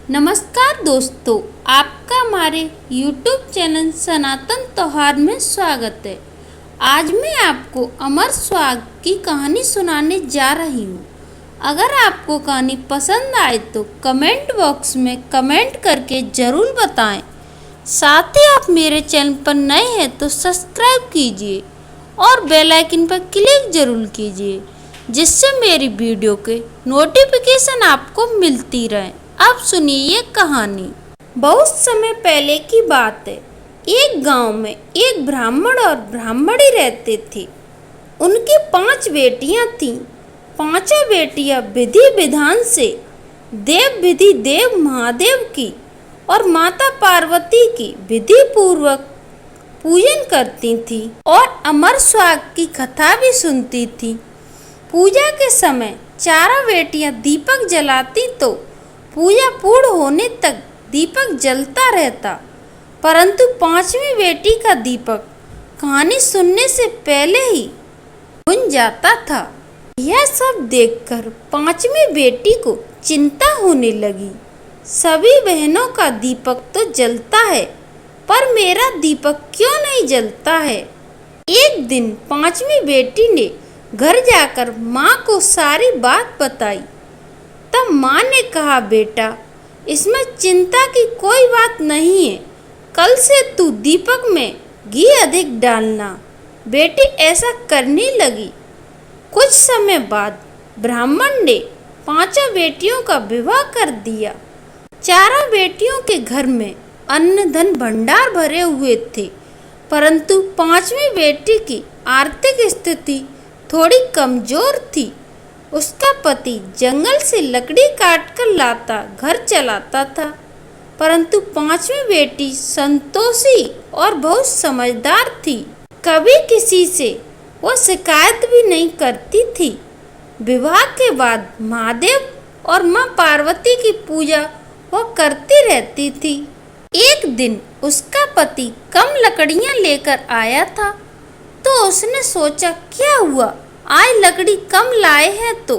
नमस्कार दोस्तों, आपका हमारे YouTube चैनल सनातन त्योहार में स्वागत है। आज मैं आपको अमर स्वाग की कहानी सुनाने जा रही हूँ। अगर आपको कहानी पसंद आए तो कमेंट बॉक्स में कमेंट करके ज़रूर बताएं। साथ ही आप मेरे चैनल पर नए हैं तो सब्सक्राइब कीजिए और बेल आइकन पर क्लिक ज़रूर कीजिए, जिससे मेरी वीडियो के नोटिफिकेशन आपको मिलती रहे। अब सुनिए ये कहानी। बहुत समय पहले की बात है। एक गांव में एक ब्राह्मण और ब्राह्मणी रहते थे। उनकी 5 बेटियां थीं। 5 बेटियां विधि विधान से देव महादेव की और माता पार्वती की विधि पूर्वक पूजन करती थीं और अमर स्वाग की कथा भी सुनती थीं। पूजा के समय चारों बेटियां दीपक जलाती तो पूजा पूर्ण होने तक दीपक जलता रहता, परंतु 5वीं बेटी का दीपक कहानी सुनने से पहले ही बुझ जाता था। यह सब देखकर 5वीं बेटी को चिंता होने लगी। सभी बहनों का दीपक तो जलता है, पर मेरा दीपक क्यों नहीं जलता है? एक दिन 5वीं बेटी ने घर जाकर माँ को सारी बात बताई। तब माँ ने कहा, बेटा, इसमें चिंता की कोई बात नहीं है। कल से तू दीपक में घी अधिक डालना। बेटी ऐसा करने लगी। कुछ समय बाद ब्राह्मण ने 5 बेटियों का विवाह कर दिया। चारों बेटियों के घर में अन्न धन भंडार भरे हुए थे, परंतु 5वीं बेटी की आर्थिक स्थिति थोड़ी कमजोर थी। उसका पति जंगल से लकड़ी काटकर लाता घर चलाता था, परंतु 5वीं बेटी संतोषी और बहुत समझदार थी। कभी किसी से वो शिकायत भी नहीं करती थी। विवाह के बाद महादेव और माँ पार्वती की पूजा वो करती रहती थी। एक दिन उसका पति कम लकड़ियाँ लेकर आया था, तो उसने सोचा, क्या हुआ, आज लकड़ी कम लाए हैं? तो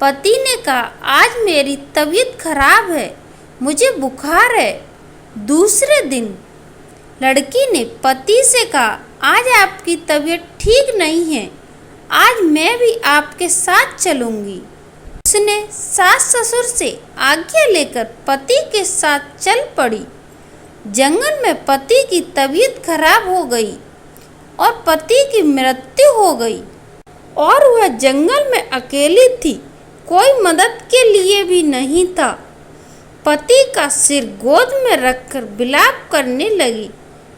पति ने कहा, आज मेरी तबीयत खराब है, मुझे बुखार है। दूसरे दिन लड़की ने पति से कहा, आज आपकी तबीयत ठीक नहीं है, आज मैं भी आपके साथ चलूंगी। उसने सास ससुर से आज्ञा लेकर पति के साथ चल पड़ी। जंगल में पति की तबीयत खराब हो गई और पति की मृत्यु हो गई और वह जंगल में अकेली थी। कोई मदद के लिए भी नहीं था। पति का सिर गोद में रखकर विलाप करने लगी।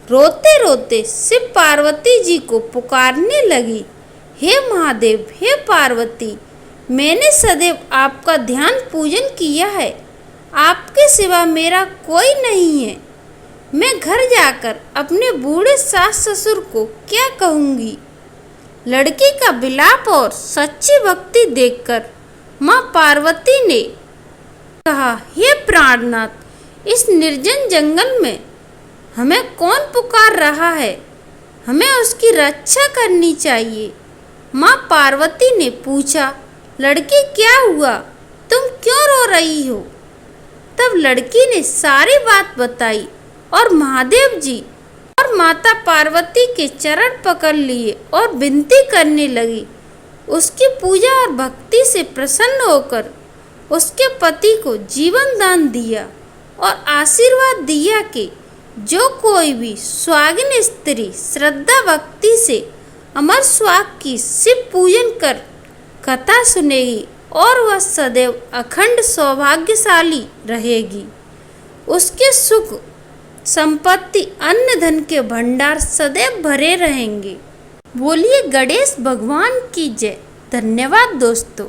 रोते रोते शिव पार्वती जी को पुकारने लगी, हे महादेव, हे पार्वती, मैंने सदैव आपका ध्यान पूजन किया है। आपके सिवा मेरा कोई नहीं है। मैं घर जाकर अपने बूढ़े सास ससुर को क्या कहूँगी? लड़की का विलाप और सच्ची भक्ति देखकर माँ पार्वती ने कहा, हे प्राणनाथ, इस निर्जन जंगल में हमें कौन पुकार रहा है? हमें उसकी रक्षा करनी चाहिए। माँ पार्वती ने पूछा, लड़की, क्या हुआ? तुम क्यों रो रही हो? तब लड़की ने सारी बात बताई और महादेव जी और माता पार्वती के चरण पकड़ लिए और विनती करने लगी। उसकी पूजा और भक्ति से प्रसन्न होकर उसके पति को जीवन दान दिया और आशीर्वाद दिया कि जो कोई भी सुहागिन स्त्री श्रद्धा भक्ति से अमर स्वाग की शिव पूजन कर कथा सुनेगी और वह सदैव अखंड सौभाग्यशाली रहेगी। उसके सुख संपत्ति अन्न धन के भंडार सदैव भरे रहेंगे। बोलिए गणेश भगवान की जय। धन्यवाद दोस्तों।